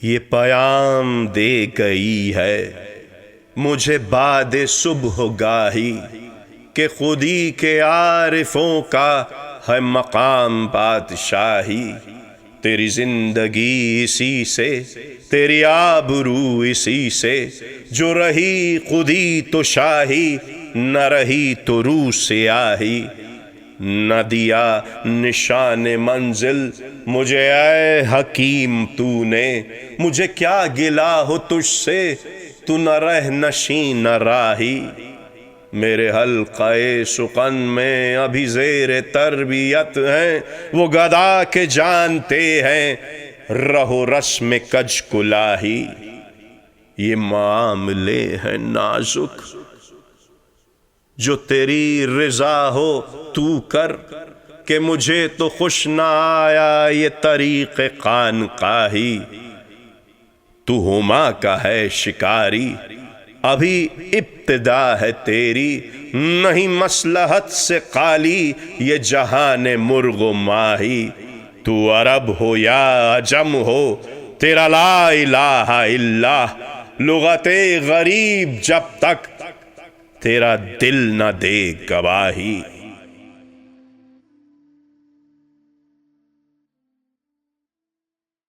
یہ پیام دے گئی ہے مجھے بعد صبح گاہی کہ خودی کے عارفوں کا ہے مقام بادشاہی۔ تیری زندگی اسی سے، تیری آبرو اسی سے، جو رہی خودی تو شاہی، نہ رہی تو روح سیاہی۔ نہ دیا نشان منزل مجھے اے حکیم تو نے، مجھے کیا گلہ ہو تجھ سے، تو نہ رہ نشیں نہ راہی۔ میرے حلقہ سخن میں ابھی زیر تربیت ہیں وہ گدا کے جانتے ہیں رہو رسم کج کلاہی۔ یہ معاملے ہیں نازک، جو تیری رضا ہو تو کر، کہ مجھے تو خوش نہ آیا یہ طریق خانقاہی۔ تو ہما کا ہے شکاری، ابھی ابتدا ہے تیری، نہیں مصلحت سے خالی یہ جہان مرغ و ماہی۔ تو عرب ہو یا عجم ہو تیرا لا الہ الا، لغت غریب جب تک تیرا دل نہ دے گواہی۔